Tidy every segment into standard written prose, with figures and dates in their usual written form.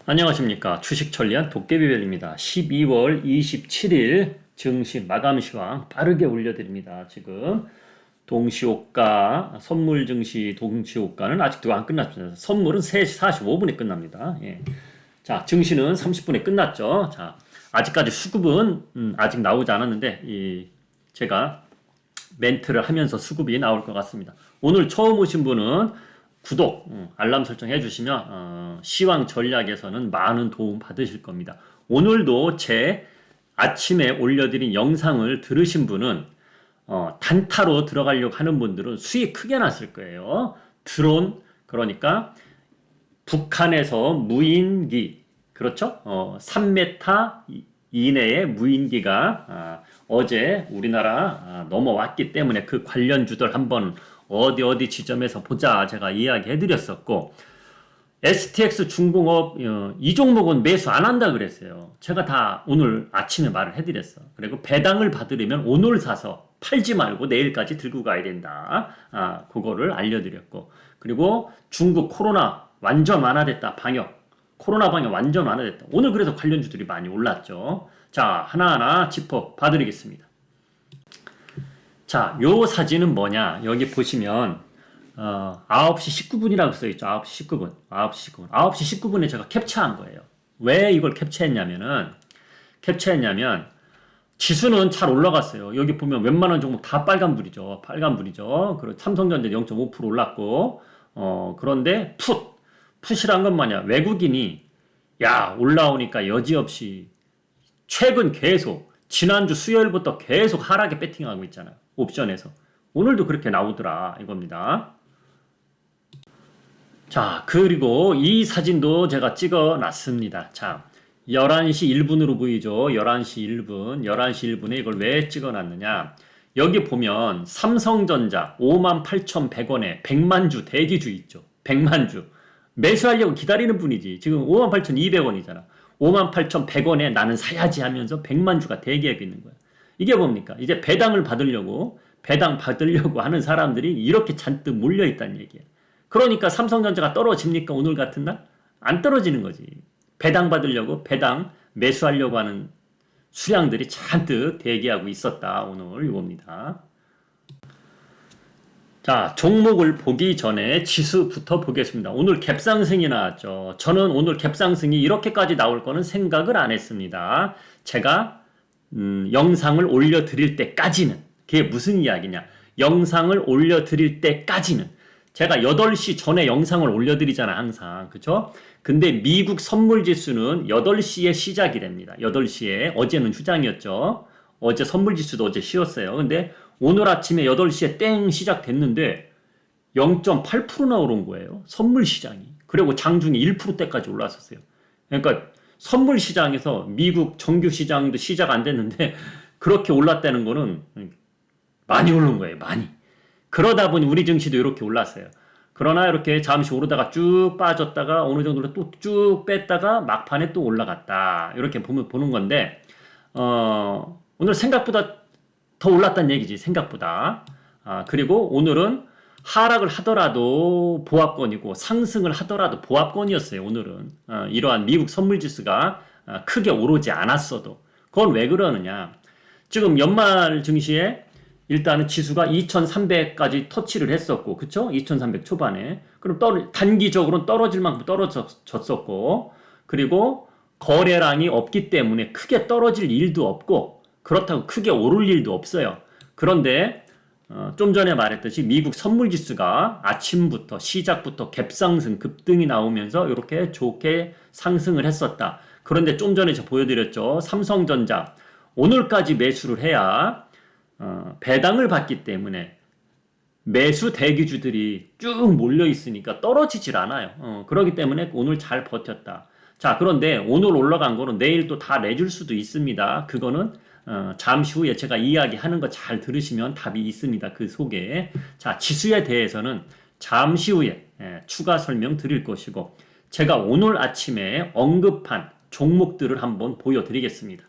안녕하십니까. 주식천리안 도깨비별입니다. 12월 27일 증시 마감 시황 빠르게 올려드립니다. 지금 동시호가, 선물 증시 동시호가는 아직도 안 끝났습니다. 선물은 3시 45분에 끝납니다. 예. 자, 증시는 30분에 끝났죠. 자, 아직까지 수급은 아직 나오지 않았는데 제가 멘트를 하면서 수급이 나올 것 같습니다. 오늘 처음 오신 분은 구독, 알람 설정 해주시면 시황 전략에서는 많은 도움 받으실 겁니다. 오늘도 제 아침에 올려드린 영상을 들으신 분은 단타로 들어가려고 하는 분들은 수익 크게 났을 거예요. 드론, 그러니까 북한에서 무인기, 그렇죠? 3m 이내의 무인기가 어제 우리나라 넘어왔기 때문에 그 관련주들 한번 어디 지점에서 보자 제가 이야기해 드렸었고, STX 중공업 이 종목은 매수 안 한다 그랬어요. 제가 다 오늘 아침에 말을 해드렸어. 그리고 배당을 받으려면 오늘 사서 팔지 말고 내일까지 들고 가야 된다. 그거를 알려드렸고, 그리고 중국 코로나 완전 완화됐다. 코로나 방역 완전 완화됐다. 오늘 그래서 관련주들이 많이 올랐죠. 자, 하나하나 짚어 봐드리겠습니다. 자, 요 사진은 뭐냐? 여기 보시면 9시 19분이라고 써있죠. 9시 19분. 9시 19분. 9시 19분에 제가 캡처한 거예요. 왜 이걸 캡처했냐면 지수는 잘 올라갔어요. 여기 보면 웬만한 종목 다 빨간불이죠. 그리고 삼성전자 0.5% 올랐고, 그런데 풋이란 건 뭐냐? 외국인이 올라오니까 여지없이 최근 계속 지난주 수요일부터 계속 하락에 배팅하고 있잖아요. 옵션에서. 오늘도 그렇게 나오더라 이겁니다. 자, 그리고 이 사진도 제가 찍어 놨습니다. 자, 11시 1분으로 보이죠? 11시 1분에 이걸 왜 찍어 놨느냐? 여기 보면 삼성전자 58,100원에 100만주 대기주 있죠. 100만주. 매수하려고 기다리는 분이지. 지금 58,200원이잖아. 58,100원에 나는 사야지 하면서 100만주가 대기하고 있는 거야. 이게 뭡니까? 이제 배당 받으려고 하는 사람들이 이렇게 잔뜩 몰려있다는 얘기야. 그러니까 삼성전자가 떨어집니까? 오늘 같은 날? 안 떨어지는 거지. 배당 매수하려고 하는 수량들이 잔뜩 대기하고 있었다. 오늘 이겁니다. 자, 종목을 보기 전에 지수부터 보겠습니다. 오늘 갭상승이 나왔죠. 저는 오늘 갭상승이 이렇게까지 나올 거는 생각을 안 했습니다. 제가 영상을 올려드릴 때까지는, 그게 무슨 이야기냐? 영상을 올려드릴 때까지는, 제가 8시 전에 영상을 올려드리잖아, 항상. 그쵸? 근데 미국 선물지수는 8시에 시작이 됩니다. 8시에. 어제는 휴장이었죠. 어제 선물지수도 어제 쉬었어요. 근데 오늘 아침에 8시에 땡 시작됐는데 0.8%나 오른 거예요. 선물 시장이. 그리고 장중에 1%대까지 올랐었어요. 그러니까 선물 시장에서 미국 정규 시장도 시작 안 됐는데 그렇게 올랐다는 거는 많이 오른 거예요. 많이. 그러다 보니 우리 증시도 이렇게 올랐어요. 그러나 이렇게 잠시 오르다가 쭉 빠졌다가 어느 정도로 또 쭉 뺐다가 막판에 또 올라갔다. 이렇게 보는 건데 오늘 생각보다 더 올랐다는 얘기지. 생각보다. 그리고 오늘은 하락을 하더라도 보합권이고 상승을 하더라도 보합권이었어요. 오늘은 이러한 미국 선물지수가 크게 오르지 않았어도. 그건 왜 그러느냐? 지금 연말 증시에 일단은 지수가 2300까지 터치를 했었고, 그쵸? 2300 초반에. 그럼 단기적으로는 떨어질 만큼 떨어졌었고, 그리고 거래량이 없기 때문에 크게 떨어질 일도 없고, 그렇다고 크게 오를 일도 없어요. 그런데 좀 전에 말했듯이 미국 선물지수가 아침부터 시작부터 갭상승 급등이 나오면서 이렇게 좋게 상승을 했었다. 그런데 좀 전에 제가 보여드렸죠. 삼성전자 오늘까지 매수를 해야 배당을 받기 때문에 매수 대기주들이 쭉 몰려 있으니까 떨어지질 않아요. 그렇기 때문에 오늘 잘 버텼다. 자, 그런데 오늘 올라간 거는 내일 또 다 내줄 수도 있습니다. 그거는 잠시 후에 제가 이야기하는 거 잘 들으시면 답이 있습니다. 그 속에. 자, 지수에 대해서는 잠시 후에 추가 설명 드릴 것이고, 제가 오늘 아침에 언급한 종목들을 한번 보여드리겠습니다.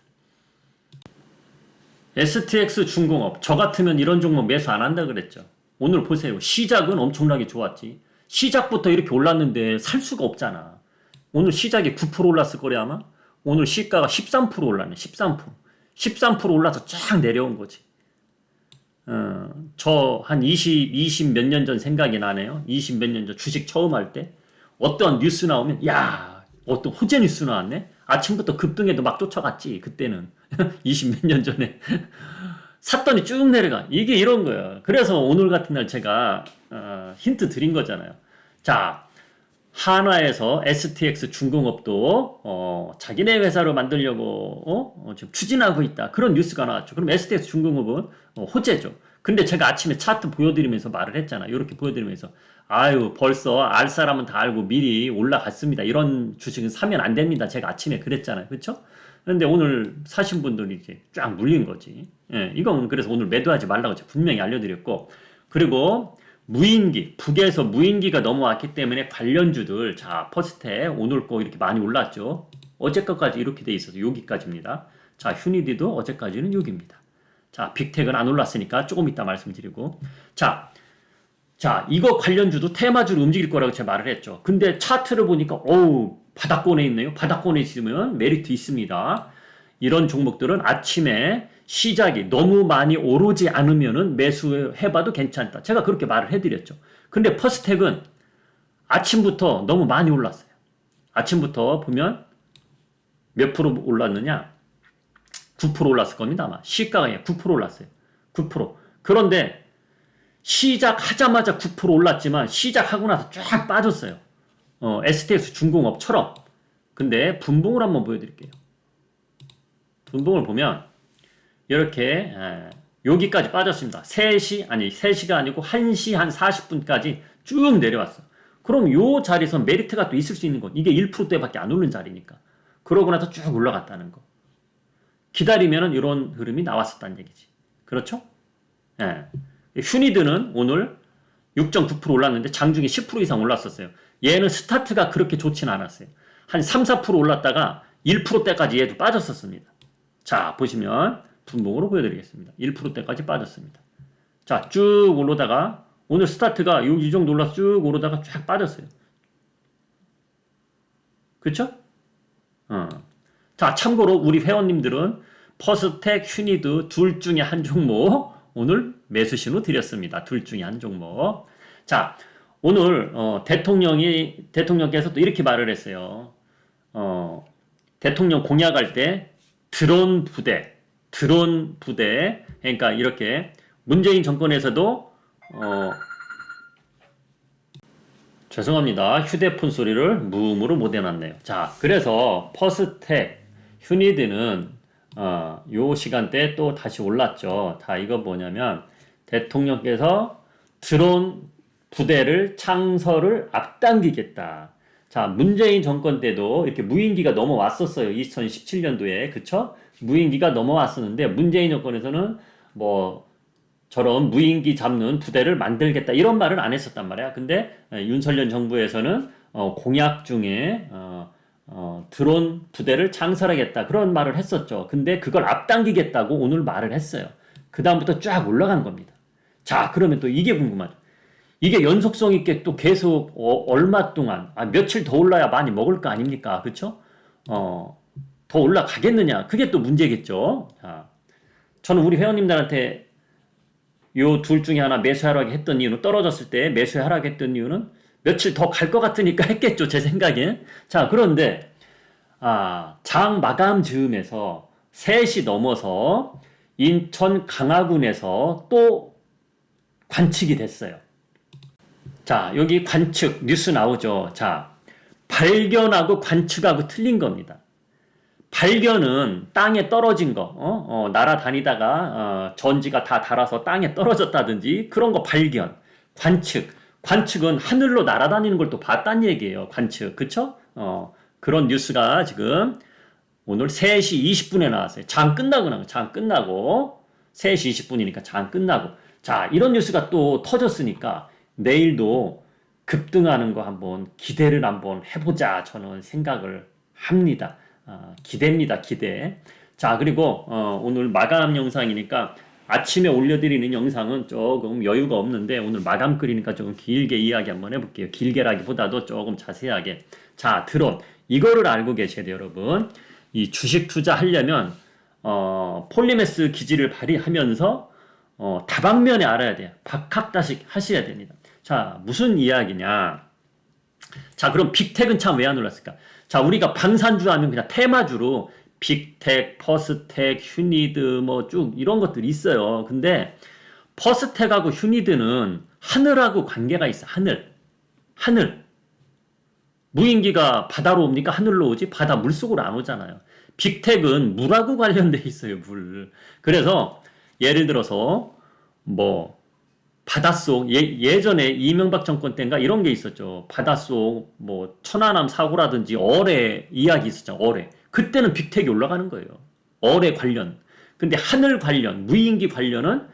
STX 중공업. 저 같으면 이런 종목 매수 안 한다 그랬죠. 오늘 보세요. 시작은 엄청나게 좋았지. 시작부터 이렇게 올랐는데 살 수가 없잖아. 오늘 시작이 9% 올랐을 거래 아마. 오늘 시가가 13% 올랐네. 13%. 13% 올라서 쫙 내려온 거지. 저 한 20 몇 년 전 생각이 나네요. 20 몇 년 전 주식 처음 할 때. 어떤 뉴스 나오면, 야, 어떤 호재 뉴스 나왔네? 아침부터 급등해도 막 쫓아갔지, 그때는. 20 몇 년 전에. 샀더니 쭉 내려가. 이게 이런 거예요. 그래서 오늘 같은 날 제가, 힌트 드린 거잖아요. 자, 한화에서 STX 중공업도 자기네 회사로 만들려고 지금 추진하고 있다. 그런 뉴스가 나왔죠. 그럼 STX 중공업은 호재죠. 근데 제가 아침에 차트 보여드리면서 말을 했잖아. 이렇게 보여드리면서 아유 벌써 알 사람은 다 알고 미리 올라갔습니다. 이런 주식은 사면 안 됩니다. 제가 아침에 그랬잖아요. 그렇죠? 근데 오늘 사신 분들이 이제 쫙 물린 거지. 예, 이건 그래서 오늘 매도하지 말라고 제가 분명히 알려드렸고, 그리고 무인기, 북에서 무인기가 넘어왔기 때문에 관련주들, 자, 퍼스텍, 오늘 거 이렇게 많이 올랐죠. 어제 것까지 이렇게 돼 있어서 여기까지입니다. 자, 휴니디도 어제까지는 여기입니다. 자, 빅텍은 안 올랐으니까 조금 이따 말씀드리고. 자, 이거 관련주도 테마주로 움직일 거라고 제가 말을 했죠. 근데 차트를 보니까, 어우, 바닥권에 있네요. 바닥권에 있으면 메리트 있습니다. 이런 종목들은 아침에 시작이 너무 많이 오르지 않으면은 매수해봐도 괜찮다. 제가 그렇게 말을 해드렸죠. 근데 퍼스텍은 아침부터 너무 많이 올랐어요. 아침부터 보면 몇 프로 올랐느냐? 9% 올랐을 겁니다. 아마 시가가 9% 올랐어요. 9%. 그런데 시작하자마자 9% 올랐지만 시작하고 나서 쫙 빠졌어요. STX 중공업처럼. 근데 분봉을 한번 보여드릴게요. 분봉을 보면 이렇게 여기까지 빠졌습니다. 3시가 아니고 1시 한 40분까지 쭉 내려왔어. 그럼 요 자리에서 메리트가 또 있을 수 있는 건 이게 1%대밖에 안 오른 자리니까. 그러고 나서 쭉 올라갔다는 거. 기다리면은 이런 흐름이 나왔었다는 얘기지. 그렇죠? 예. 휴니드는 오늘 6.9% 올랐는데 장중에 10% 이상 올랐었어요. 얘는 스타트가 그렇게 좋진 않았어요. 한 3, 4% 올랐다가 1%대까지 얘도 빠졌었습니다. 자, 보시면 분봉으로 보여드리겠습니다. 1%대까지 빠졌습니다. 자, 쭉 오르다가 오늘 스타트가 이 정도 올라서 쭉 오르다가 쫙 빠졌어요. 그쵸? 자, 참고로 우리 회원님들은 퍼스텍, 휴니드 둘 중에 한 종목 오늘 매수 신호 드렸습니다. 둘 중에 한 종목. 자, 오늘 대통령께서 또 이렇게 말을 했어요. 대통령 공약할 때 드론 부대, 그러니까 이렇게 문재인 정권에서도 죄송합니다. 휴대폰 소리를 무음으로 못 해놨네요. 자, 그래서 퍼스텍, 휴니드는 요 시간대 또 다시 올랐죠. 다 이거 뭐냐면 대통령께서 드론 부대를 창설을 앞당기겠다. 자, 문재인 정권 때도 이렇게 무인기가 넘어왔었어요. 2017년도에. 그쵸? 무인기가 넘어왔었는데 문재인 정권에서는 뭐 저런 무인기 잡는 부대를 만들겠다 이런 말은 안 했었단 말이야. 근데 윤석열 정부에서는 공약 중에 드론 부대를 창설하겠다 그런 말을 했었죠. 근데 그걸 앞당기겠다고 오늘 말을 했어요. 그 다음부터 쫙 올라간 겁니다. 자, 그러면 또 이게 궁금하죠. 이게 연속성 있게 또 계속 얼마 동안 며칠 더 올라야 많이 먹을 거 아닙니까? 그렇죠? 더 올라가겠느냐? 그게 또 문제겠죠. 자, 저는 우리 회원님들한테 요 둘 중에 하나 매수하라고 했던 이유는 떨어졌을 때 매수하라고 했던 이유는 며칠 더 갈 것 같으니까 했겠죠. 제 생각엔. 자, 그런데 장 마감 즈음에서 3시 넘어서 인천 강화군에서 또 관측이 됐어요. 자, 여기 관측 뉴스 나오죠. 자, 발견하고 관측하고 틀린 겁니다. 발견은 땅에 떨어진 거, 날아다니다가 전지가 다 닳아서 땅에 떨어졌다든지 그런 거 발견. 관측은 하늘로 날아다니는 걸 또 봤단 얘기예요. 관측, 그쵸? 그런 뉴스가 지금 오늘 3시 20분에 나왔어요. 장 끝나고 3시 20분이니까 장 끝나고. 자, 이런 뉴스가 또 터졌으니까 내일도 급등하는 거 한번 기대를 한번 해보자 저는 생각을 합니다. 기대입니다. 기대. 자, 그리고 오늘 마감 영상이니까 아침에 올려드리는 영상은 조금 여유가 없는데 오늘 마감 글이니까 조금 길게 이야기 한번 해볼게요. 길게라기보다도 조금 자세하게. 자, 드론. 이거를 알고 계셔야 돼요, 여러분. 이 주식 투자하려면 폴리메스 기질을 발휘하면서 다방면에 알아야 돼요. 박학다식 하셔야 됩니다. 자, 무슨 이야기냐? 자, 그럼 빅텍은 참 왜 안 올랐을까? 자, 우리가 방산주 하면 그냥 테마주로 빅텍, 퍼스텍, 휴니드 뭐 쭉 이런 것들이 있어요. 근데 퍼스텍하고 휴니드는 하늘하고 관계가 있어. 하늘. 무인기가 바다로 옵니까? 하늘로 오지? 바다 물속으로 안 오잖아요. 빅텍은 물하고 관련돼 있어요, 물. 그래서 예를 들어서 뭐 바닷속 예전에 이명박 정권 때인가 이런 게 있었죠. 바닷속 뭐 천안함 사고라든지 어뢰 이야기 있었죠. 어뢰. 그때는 빅텍이 올라가는 거예요. 어뢰 관련. 근데 하늘 관련, 무인기 관련은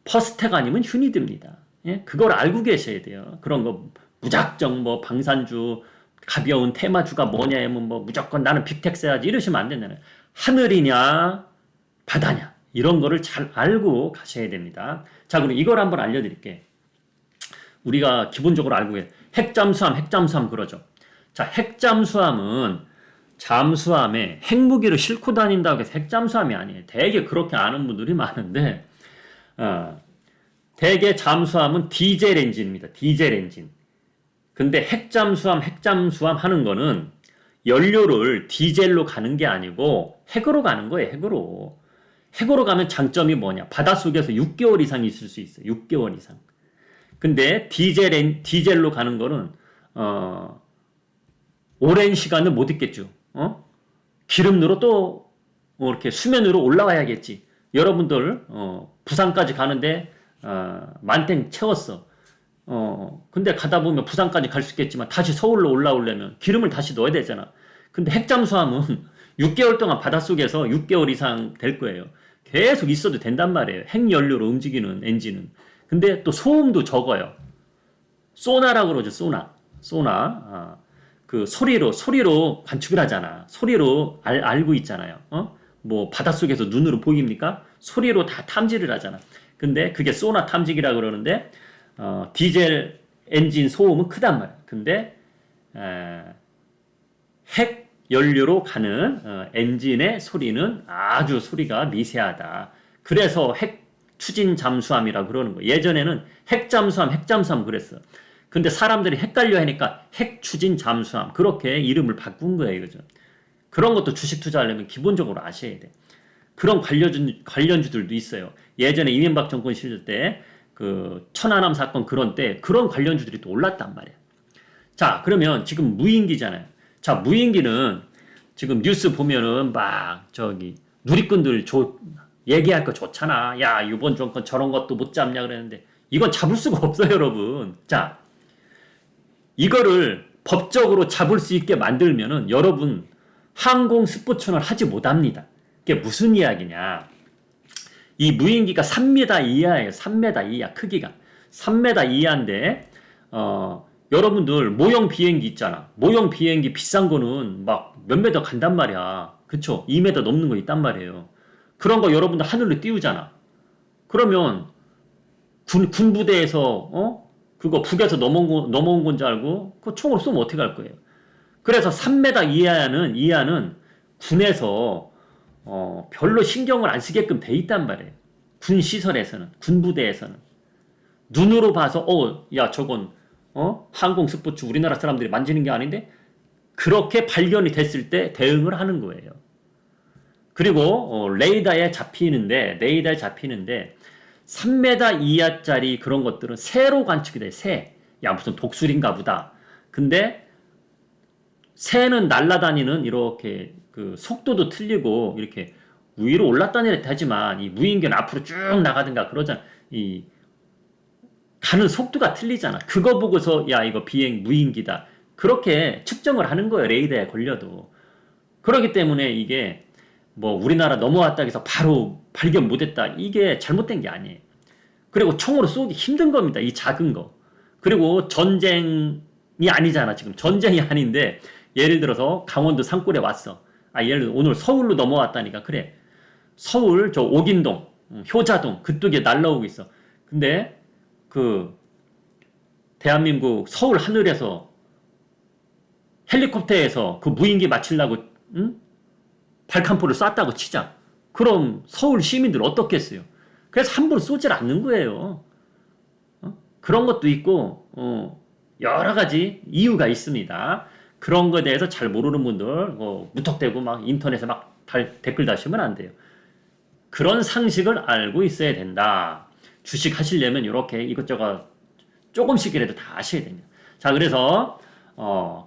퍼스텍 아니면 휴니드입니다. 예? 그걸 알고 계셔야 돼요. 그런 거 무작정 뭐 방산주 가벼운 테마주가 뭐냐 하면 뭐 무조건 나는 빅텍 써야지 이러시면 안 된다는. 하늘이냐 바다냐 이런 거를 잘 알고 가셔야 됩니다. 자, 그럼 이걸 한번 알려드릴게. 우리가 기본적으로 알고 계신 핵잠수함 그러죠. 자, 핵잠수함은 잠수함에 핵무기를 싣고 다닌다고 해서 핵잠수함이 아니에요. 되게 그렇게 아는 분들이 많은데 대개 잠수함은 디젤 엔진입니다. 디젤 엔진. 근데 핵잠수함 하는 거는 연료를 디젤로 가는 게 아니고 핵으로 가는 거예요. 핵으로. 핵으로 가면 장점이 뭐냐? 바닷속에서 6개월 이상 있을 수 있어요. 6개월 이상. 근데 디젤로 가는 거는 오랜 시간을 못 있겠죠. 기름으로 또 이렇게 수면으로 올라와야겠지. 여러분들 부산까지 가는데 만땡 채웠어. 근데 가다 보면 부산까지 갈 수 있겠지만 다시 서울로 올라오려면 기름을 다시 넣어야 되잖아. 근데 핵잠수함은 6개월 동안 바닷속에서 6개월 이상 될 거예요. 계속 있어도 된단 말이에요. 핵연료로 움직이는 엔진은. 근데 또 소음도 적어요. 소나라고 그러죠. 소나. 그 소리로 관측을 하잖아. 소리로 알고 있잖아요. 뭐 바닷속에서 눈으로 보입니까? 소리로 다 탐지를 하잖아. 근데 그게 소나 탐지기라 그러는데 디젤 엔진 소음은 크단 말이야. 근데 핵 연료로 가는 엔진의 소리는 아주 소리가 미세하다. 그래서 핵 추진 잠수함이라고 그러는 거예요. 예전에는 핵잠수함 그랬어. 근데 사람들이 헷갈려 하니까 핵 추진 잠수함 그렇게 이름을 바꾼 거예요. 그죠? 그런 것도 주식 투자하려면 기본적으로 아셔야 돼. 그런 관련주들도 있어요. 예전에 이명박 정권 시절 때 그 천안함 사건 그런 때 그런 관련주들이 또 올랐단 말이야. 자, 그러면 지금 무인기잖아요. 자, 무인기는 지금 뉴스 보면은 막 누리꾼들 얘기할 거 좋잖아. 야, 이번 정권 저런 것도 못 잡냐 그랬는데 이건 잡을 수가 없어요, 여러분. 자, 이거를 법적으로 잡을 수 있게 만들면은 여러분 항공 스포츠는 하지 못합니다. 이게 무슨 이야기냐? 이 무인기가 3m 이하예요. 3m 이하 크기가 3m 이하인데 여러분들 모형 비행기 있잖아. 모형 비행기 비싼 거는 막 몇 메터 간단 말이야. 그쵸? 2m 넘는 거 있단 말이에요. 그런 거 여러분들 하늘로 띄우잖아. 그러면 군부대에서 그거 북에서 넘어온 건 줄 알고 그 총으로 쏘면 어떻게 할 거예요? 그래서 3m 이하는 군에서 별로 신경을 안 쓰게끔 돼 있단 말이에요. 군 시설에서는, 군 부대에서는. 눈으로 봐서, 야, 저건, 항공 스포츠 우리나라 사람들이 만지는 게 아닌데? 그렇게 발견이 됐을 때 대응을 하는 거예요. 그리고, 레이더에 잡히는데, 3m 이하짜리 그런 것들은 새로 관측이 돼, 새. 야, 무슨 독수리인가 보다. 근데, 새는 날아다니는 이렇게 그 속도도 틀리고 이렇게 위로 올랐다니라 하지만 이 무인기는 앞으로 쭉 나가든가 그러잖아. 이 가는 속도가 틀리잖아. 그거 보고서 야 이거 무인기다. 그렇게 측정을 하는 거예요. 레이더에 걸려도. 그렇기 때문에 이게 뭐 우리나라 넘어왔다 해서 바로 발견 못했다. 이게 잘못된 게 아니에요. 그리고 총으로 쏘기 힘든 겁니다. 이 작은 거. 그리고 전쟁이 아니잖아. 지금 전쟁이 아닌데 예를 들어서 강원도 산골에 왔어. 예를 들어 오늘 서울로 넘어왔다니까. 그래. 서울 저 옥인동, 효자동 그쪽에 날라오고 있어. 근데 그 대한민국 서울 하늘에서 헬리콥터에서 그 무인기 맞추려고 응? 발칸포를 쐈다고 치자. 그럼 서울 시민들 어떻겠어요? 그래서 함부로 쏘질 않는 거예요. 그런 것도 있고 여러 가지 이유가 있습니다. 그런 거에 대해서 잘 모르는 분들 무턱대고 막 인터넷에 막 댓글 다시면 안 돼요. 그런 상식을 알고 있어야 된다. 주식 하시려면 이렇게 이것저것 조금씩이라도 다 아셔야 됩니다. 자, 그래서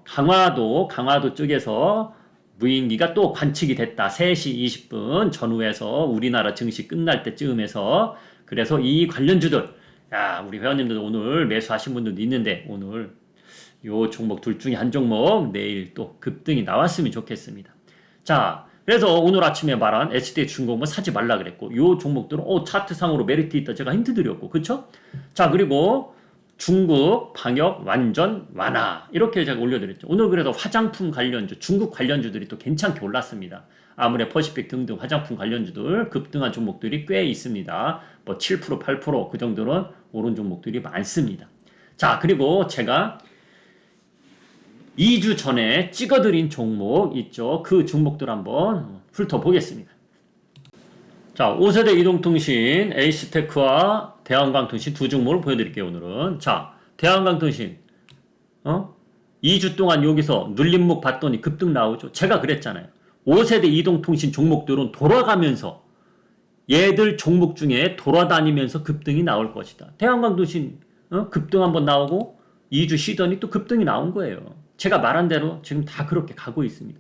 강화도 쪽에서 무인기가 또 관측이 됐다. 3시 20분 전후에서 우리나라 증시 끝날 때쯤에서 그래서 이 관련주들 야, 우리 회원님들 오늘 매수하신 분들도 있는데 오늘 요 종목 둘 중에 한 종목 내일 또 급등이 나왔으면 좋겠습니다. 자, 그래서 오늘 아침에 말한 SDI 중공은 사지 말라 그랬고 요 종목들은 차트상으로 메리트 있다 제가 힌트 드렸고 그쵸? 자, 그리고 중국 방역 완전 완화 이렇게 제가 올려드렸죠. 오늘 그래도 화장품 관련주 중국 관련주들이 또 괜찮게 올랐습니다. 아무래 퍼시픽 등등 화장품 관련주들 급등한 종목들이 꽤 있습니다. 뭐 7% 8%그 정도는 오른 종목들이 많습니다. 자, 그리고 제가 2주 전에 찍어드린 종목 있죠. 그 종목들 한번 훑어보겠습니다. 자, 5세대 이동통신, 에이스테크와 대한광통신 두 종목을 보여드릴게요, 오늘은. 자, 대한광통신, 2주 동안 여기서 눌림목 봤더니 급등 나오죠. 제가 그랬잖아요. 5세대 이동통신 종목들은 돌아가면서 얘들 종목 중에 돌아다니면서 급등이 나올 것이다. 대한광통신, 급등 한번 나오고 2주 쉬더니 또 급등이 나온 거예요. 제가 말한 대로 지금 다 그렇게 가고 있습니다.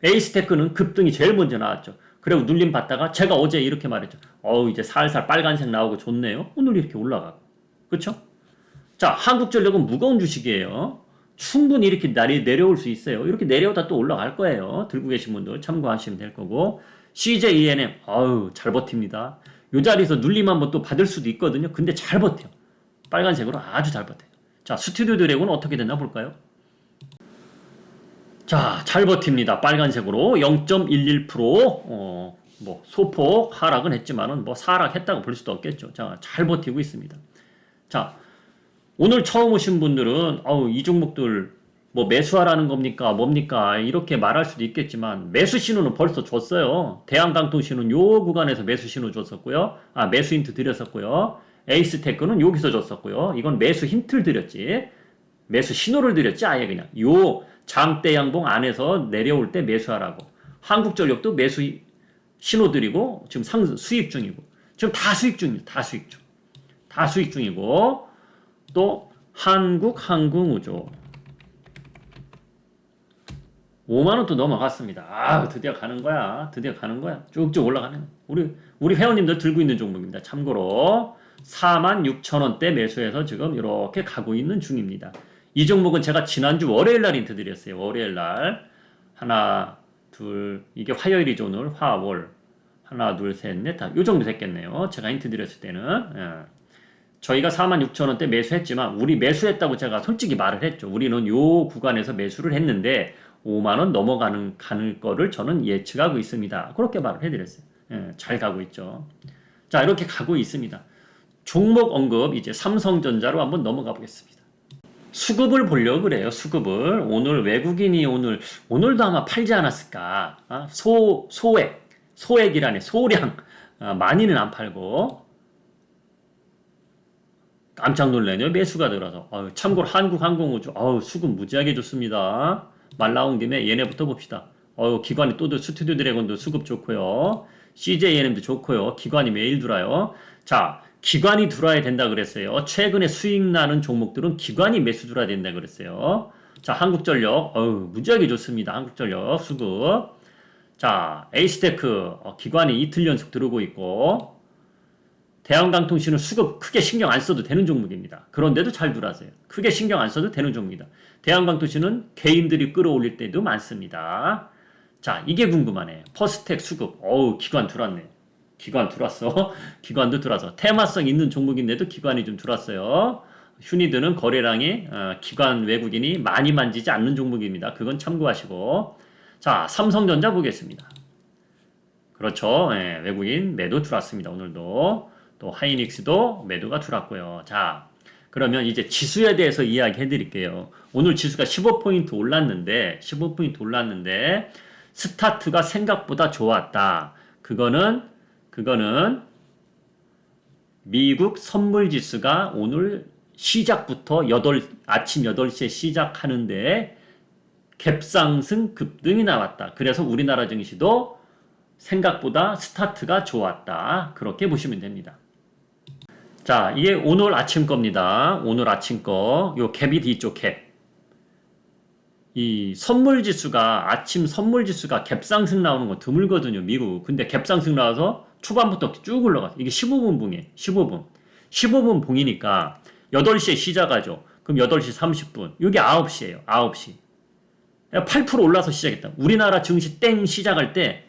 에이스테크는 급등이 제일 먼저 나왔죠. 그리고 눌림 받다가 제가 어제 이렇게 말했죠. 이제 살살 빨간색 나오고 좋네요. 오늘 이렇게 올라가고. 그쵸? 자, 한국전력은 무거운 주식이에요. 충분히 이렇게 내려올 수 있어요. 이렇게 내려오다 또 올라갈 거예요. 들고 계신 분들 참고하시면 될 거고. CJ ENM, 잘 버팁니다. 이 자리에서 눌림 한번 또 받을 수도 있거든요. 근데 잘 버텨요. 빨간색으로 아주 잘 버텨요. 자, 스튜디오 드래곤은 어떻게 됐나 볼까요? 자, 잘 버팁니다. 빨간색으로 0.11% 소폭 하락은 했지만은 하락했다고 볼 수도 없겠죠. 자, 잘 버티고 있습니다. 자, 오늘 처음 오신 분들은 이 종목들 매수하라는 겁니까? 뭡니까? 이렇게 말할 수도 있겠지만 매수 신호는 벌써 줬어요. 대한강통신은 요 구간에서 매수 신호 줬었고요. 매수 힌트 드렸었고요. 에이스테크는 여기서 줬었고요. 이건 매수 힌트를 드렸지. 매수 신호를 드렸지. 아예 그냥 요 장대 양봉 안에서 내려올 때 매수하라고. 한국전력도 매수 신호 드리고 지금 수익 중이고 지금 다 수익 중입니다. 다 수익 중이고 또 한국항공우주 5만원 또 넘어갔습니다. 드디어 가는 거야. 쭉쭉 올라가네. 우리 회원님들 들고 있는 종목입니다. 참고로 46,000원대 매수해서 지금 이렇게 가고 있는 중입니다. 이 종목은 제가 지난주 월요일날 힌트 드렸어요. 월요일날 하나 둘 이게 화요일이죠. 오늘 화월 하나 둘 셋 넷 다 요 정도 됐겠네요. 제가 힌트 드렸을 때는 저희가 46,000원대 매수했지만 우리 매수했다고 제가 솔직히 말을 했죠. 우리는 요 구간에서 매수를 했는데 5만원 넘어가는 거를 저는 예측하고 있습니다. 그렇게 말을 해드렸어요. 잘 가고 있죠. 자, 이렇게 가고 있습니다. 종목 언급 이제 삼성전자로 한번 넘어가 보겠습니다. 수급을 보려고 그래요. 수급을. 오늘 외국인이 오늘도 아마 팔지 않았을까. 소액이라네. 소량. 많이는 안 팔고. 깜짝 놀라네요. 매수가 들어서. 참고로 한국항공우주. 수급 무지하게 좋습니다. 말 나온 김에 얘네부터 봅시다. 기관이 또 스튜디오 드래곤도 수급 좋고요. CJNM도 좋고요. 기관이 매일 들어와요. 자, 기관이 들어와야 된다 그랬어요. 최근에 수익 나는 종목들은 기관이 매수 들어와야 된다 그랬어요. 자, 한국전력 무지하게 좋습니다. 한국전력 수급. 자, 에이스테크 기관이 이틀 연속 들어오고 있고 대한강통신은 수급 크게 신경 안 써도 되는 종목입니다. 그런데도 잘 들어와서요. 크게 신경 안 써도 되는 종목입니다. 대한강통신은 개인들이 끌어올릴 때도 많습니다. 자, 이게 궁금하네. 퍼스텍 수급. 기관 들어왔네. 기관 들어왔어. 기관도 들어와서 테마성 있는 종목인데도 기관이 좀 들어왔어요. 휴니드는 거래량이 기관 외국인이 많이 만지지 않는 종목입니다. 그건 참고하시고. 자, 삼성전자 보겠습니다. 그렇죠. 외국인 매도 들어왔습니다. 오늘도. 또 하이닉스도 매도가 들어왔고요. 자, 그러면 이제 지수에 대해서 이야기해 드릴게요. 오늘 지수가 15포인트 올랐는데, 15포인트 올랐는데, 스타트가 생각보다 좋았다. 그거는 미국 선물 지수가 오늘 시작부터 아침 8시에 시작하는데 갭상승 급등이 나왔다. 그래서 우리나라 증시도 생각보다 스타트가 좋았다. 그렇게 보시면 됩니다. 자, 이게 오늘 아침 겁니다. 오늘 아침 거. 요 갭이 뒤쪽 갭. 이 선물 지수가, 아침 선물 지수가 갭상승 나오는 거 드물거든요, 미국. 근데 갭상승 나와서 초반부터 쭉 올라가서. 이게 15분 봉이에요, 15분. 15분 봉이니까 8시에 시작하죠. 그럼 8시 30분. 이게 9시예요, 9시. 8% 올라서 시작했다. 우리나라 증시 땡 시작할 때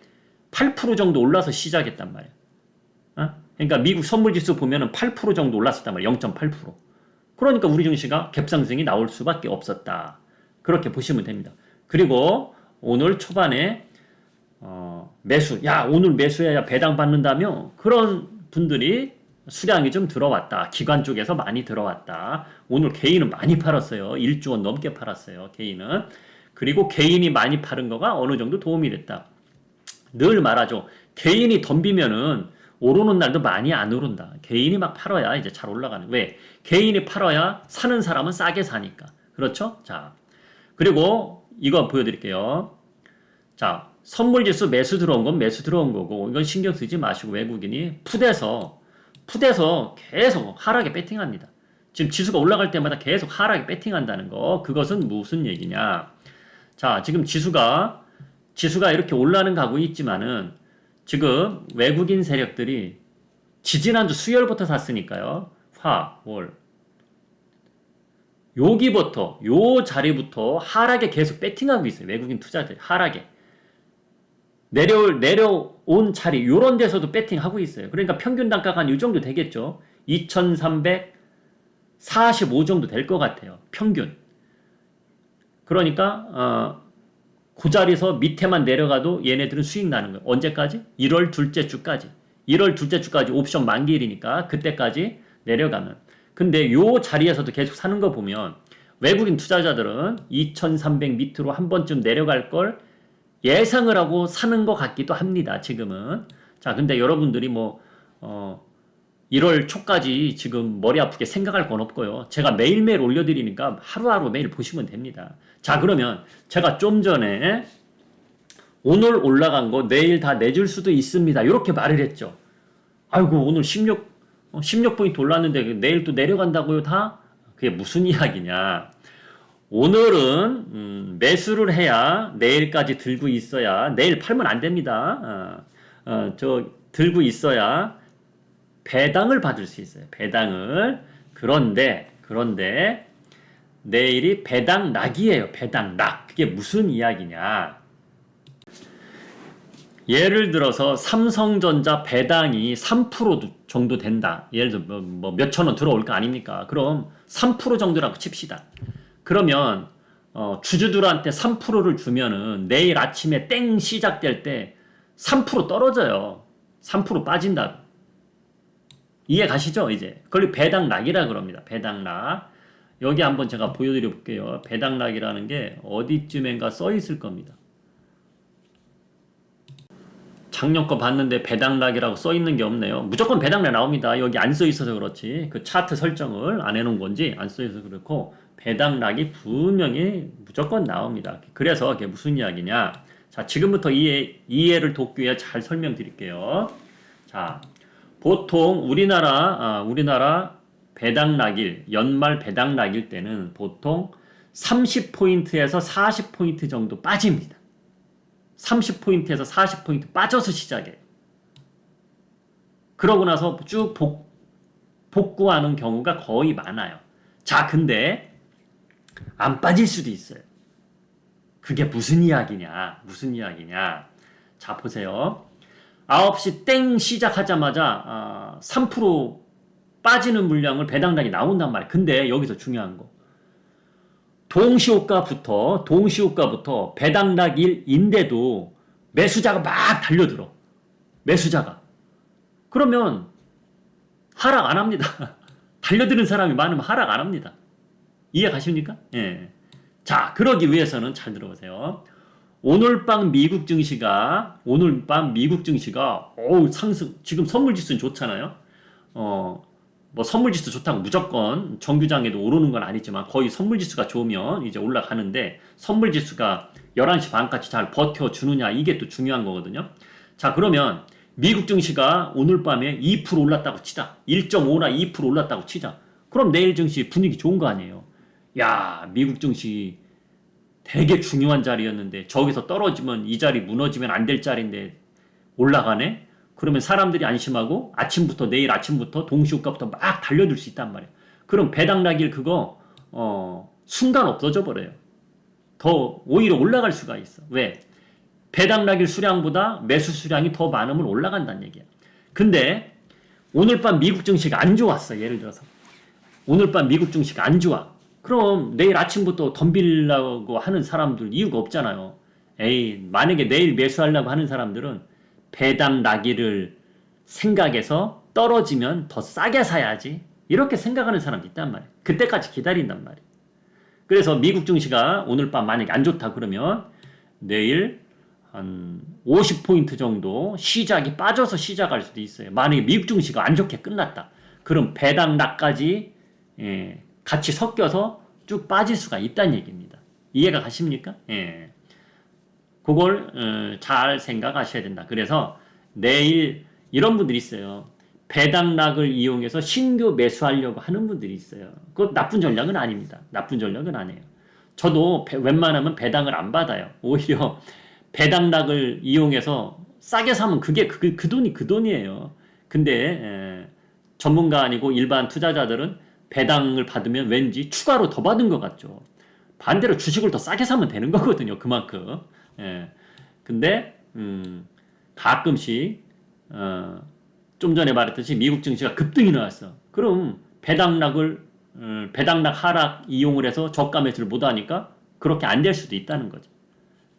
8% 정도 올라서 시작했단 말이에요. 그러니까 미국 선물지수 보면은 8% 정도 올랐었단 말이에요. 0.8%. 그러니까 우리 증시가 갭상승이 나올 수밖에 없었다. 그렇게 보시면 됩니다. 그리고 오늘 초반에 매수, 야 오늘 매수해야 배당 받는다며 그런 분들이 수량이 좀 들어왔다. 기관 쪽에서 많이 들어왔다. 오늘 개인은 많이 팔았어요. 1조 원 넘게 팔았어요. 개인은. 그리고 개인이 많이 파는 거가 어느 정도 도움이 됐다. 늘 말하죠. 개인이 덤비면은 오르는 날도 많이 안 오른다. 개인이 막 팔아야 이제 잘 올라가는. 왜? 개인이 팔아야 사는 사람은 싸게 사니까. 그렇죠? 자, 그리고 이거 보여드릴게요. 자, 선물지수 매수 들어온 건 매수 들어온 거고 이건 신경 쓰지 마시고 외국인이 풋에서 계속 하락에 배팅합니다. 지금 지수가 올라갈 때마다 계속 하락에 배팅한다는 거. 그것은 무슨 얘기냐? 자, 지금 지수가 이렇게 올라는 가고 있지만은 지금 외국인 세력들이 지지난주 수요일부터 샀으니까요. 화, 월. 여기부터, 요 자리부터 하락에 계속 배팅하고 있어요. 외국인 투자들 하락에. 내려온 자리, 요런 데서도 배팅하고 있어요. 그러니까 평균 단가가 한 이 정도 되겠죠. 2,345 정도 될 것 같아요. 평균. 그러니까, 그 자리에서 밑에만 내려가도 얘네들은 수익 나는 거예요. 언제까지? 1월 둘째 주까지. 1월 둘째 주까지 옵션 만기일이니까 그때까지 내려가면. 근데 요 자리에서도 계속 사는 거 보면 외국인 투자자들은 2,300 밑으로 한 번쯤 내려갈 걸 예상을 하고 사는 것 같기도 합니다. 지금은. 자, 근데 여러분들이 1월 초까지 지금 머리 아프게 생각할 건 없고요. 제가 매일매일 올려드리니까 하루하루 매일 보시면 됩니다. 자, 그러면 제가 좀 전에 오늘 올라간 거 내일 다 내줄 수도 있습니다. 이렇게 말을 했죠. 아이고, 오늘 16포인트 올랐는데 내일 또 내려간다고요, 다? 그게 무슨 이야기냐. 오늘은 매수를 해야 내일까지 들고 있어야, 내일 팔면 안 됩니다. 들고 있어야 배당을 받을 수 있어요. 배당을. 그런데 내일이 배당락이에요. 배당락. 그게 무슨 이야기냐. 예를 들어서 삼성전자 배당이 3% 정도 된다. 예를 들어 뭐 몇천 원 들어올 거 아닙니까? 그럼 3% 정도라고 칩시다. 그러면 주주들한테 3%를 주면은 내일 아침에 땡 시작될 때 3% 떨어져요. 3% 빠진다. 이해 가시죠? 이제 그걸 배당락이라 그럽니다. 배당락. 여기 한번 제가 보여드려 볼게요. 배당락이라는 게 어디쯤엔가 써 있을 겁니다. 작년 거 봤는데 배당락이라고 써 있는 게 없네요. 무조건 배당락 나옵니다. 여기 안 써 있어서 그렇지. 그 차트 설정을 안 해놓은 건지 안 써 있어서 그렇고 배당락이 분명히 무조건 나옵니다. 그래서 그게 무슨 이야기냐. 자, 지금부터 이해를 돕기 위해 잘 설명드릴게요. 자, 보통 우리나라 배당락일, 연말 배당락일 때는 보통 30포인트에서 40포인트 정도 빠집니다. 30포인트에서 40포인트 빠져서 시작해요. 그러고 나서 쭉 복구하는 경우가 거의 많아요. 자, 근데 안 빠질 수도 있어요. 그게 무슨 이야기냐? 자, 보세요. 9시 땡 시작하자마자 3% 빠지는 물량을 배당락이 나온단 말이에요. 근데 여기서 중요한 거. 동시호가부터 배당락일인데도 매수자가 막 달려들어. 매수자가. 그러면 하락 안 합니다. 달려드는 사람이 많으면 하락 안 합니다. 이해 가십니까? 예. 자, 그러기 위해서는 잘 들어보세요. 오늘 밤 미국 증시가 상승, 지금 선물 지수는 좋잖아요. 뭐 선물 지수 좋다고 무조건 정규장에도 오르는 건 아니지만 거의 선물 지수가 좋으면 이제 올라가는데, 선물 지수가 11시 반까지 잘 버텨주느냐, 이게 또 중요한 거거든요. 자, 그러면 미국 증시가 오늘 밤에 2% 올랐다고 치자. 1.5나 2% 올랐다고 치자. 그럼 내일 증시 분위기 좋은 거 아니에요. 야, 미국 증시 되게 중요한 자리였는데 저기서 떨어지면, 이 자리 무너지면 안 될 자리인데 올라가네? 그러면 사람들이 안심하고 내일 아침부터 동시효과부터 막 달려들 수 있단 말이에요. 그럼 배당 낙일 그거 순간 없어져 버려요. 더 오히려 올라갈 수가 있어. 왜? 배당 낙일 수량보다 매수 수량이 더 많으면 올라간다는 얘기야. 근데 오늘 밤 미국 증시가 안 좋았어. 예를 들어서 오늘 밤 미국 증시가 안 좋아. 그럼 내일 아침부터 덤비려고 하는 사람들 이유가 없잖아요. 만약에 내일 매수하려고 하는 사람들은 배당 나기를 생각해서 떨어지면 더 싸게 사야지, 이렇게 생각하는 사람도 있단 말이에요. 그때까지 기다린단 말이에요. 그래서 미국 증시가 오늘 밤 만약에 안 좋다 그러면 내일 한 50포인트 정도 시작이 빠져서 시작할 수도 있어요. 만약에 미국 증시가 안 좋게 끝났다. 그럼 배당 낙까지 같이 섞여서 쭉 빠질 수가 있다는 얘기입니다. 이해가 가십니까? 그걸 잘 생각하셔야 된다. 그래서 내일 이런 분들이 있어요. 배당락을 이용해서 신규 매수하려고 하는 분들이 있어요. 그것 나쁜 전략은 아닙니다. 나쁜 전략은 아니에요. 저도 웬만하면 배당을 안 받아요. 오히려 배당락을 이용해서 싸게 사면 그게 그 돈이 그 돈이에요. 근데 전문가 아니고 일반 투자자들은 배당을 받으면 왠지 추가로 더 받은 것 같죠. 반대로 주식을 더 싸게 사면 되는 거거든요. 그만큼. 근데 가끔씩 좀 전에 말했듯이 미국 증시가 급등이 나왔어. 그럼 배당락 하락 이용을 해서 저가 매수를 못 하니까 그렇게 안 될 수도 있다는 거죠.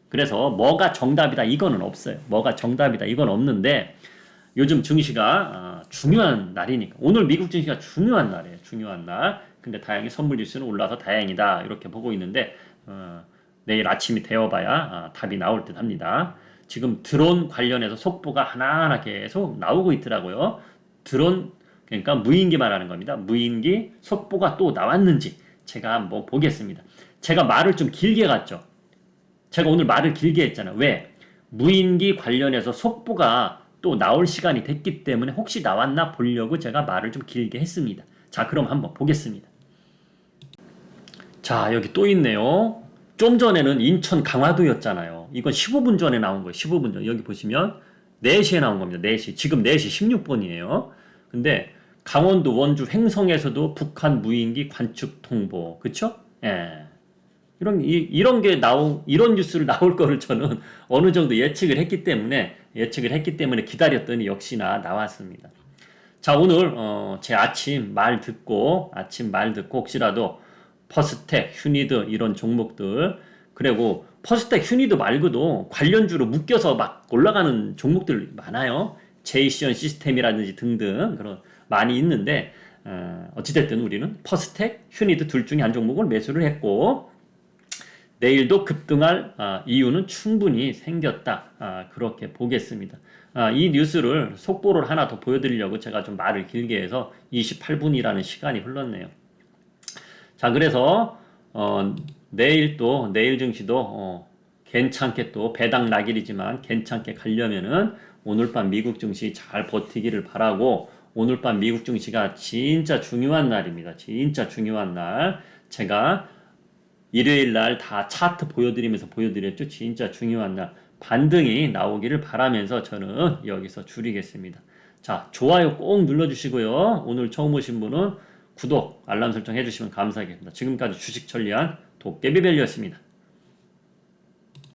그래서 뭐가 정답이다 이거는 없어요. 뭐가 정답이다 이건 없는데, 요즘 증시가 중요한 날이니까, 오늘 미국 증시가 중요한 날이에요. 중요한 날. 근데 다행히 선물 지수는 올라서 다행이다 이렇게 보고 있는데, 내일 아침이 되어봐야 답이 나올 듯 합니다. 지금 드론 관련해서 속보가 하나하나 계속 나오고 있더라고요. 드론, 그러니까 무인기 말하는 겁니다. 무인기 속보가 또 나왔는지 제가 한번 보겠습니다. 제가 말을 좀 길게 갔죠. 제가 오늘 말을 길게 했잖아요. 왜? 무인기 관련해서 속보가 또 나올 시간이 됐기 때문에 혹시 나왔나 보려고 제가 말을 좀 길게 했습니다. 자, 그럼 한번 보겠습니다. 자, 여기 또 있네요. 좀 전에는 인천 강화도였잖아요. 이건 15분 전에 나온 거예요. 15분 전. 여기 보시면 4시에 나온 겁니다. 4시. 지금 4시 16분이에요. 근데 강원도 원주 횡성에서도 북한 무인기 관측 통보. 그쵸? 예. 이런 뉴스를 나올 거를 저는 어느 정도 예측을 했기 때문에 기다렸더니 역시나 나왔습니다. 자, 오늘 제 아침 말 듣고 혹시라도 퍼스텍, 휴니드 이런 종목들, 그리고 퍼스텍, 휴니드 말고도 관련주로 묶여서 막 올라가는 종목들 많아요. 제이시언 시스템이라든지 등등 그런 많이 있는데, 어찌됐든 우리는 퍼스텍, 휴니드 둘 중에 한 종목을 매수를 했고, 내일도 급등할 이유는 충분히 생겼다. 그렇게 보겠습니다. 이 뉴스를 속보를 하나 더 보여드리려고 제가 좀 말을 길게 해서 28분이라는 시간이 흘렀네요. 자, 그래서 내일 증시도 괜찮게, 또 배당 낙일이지만 괜찮게 가려면은 오늘 밤 미국 증시 잘 버티기를 바라고, 오늘 밤 미국 증시가 진짜 중요한 날입니다. 진짜 중요한 날. 제가 일요일 날 다 차트 보여드렸죠. 진짜 중요한 날. 반등이 나오기를 바라면서 저는 여기서 줄이겠습니다. 자, 좋아요 꼭 눌러주시고요. 오늘 처음 오신 분은 구독, 알람 설정 해주시면 감사하겠습니다. 지금까지 주식 천리안 도깨비벨리였습니다.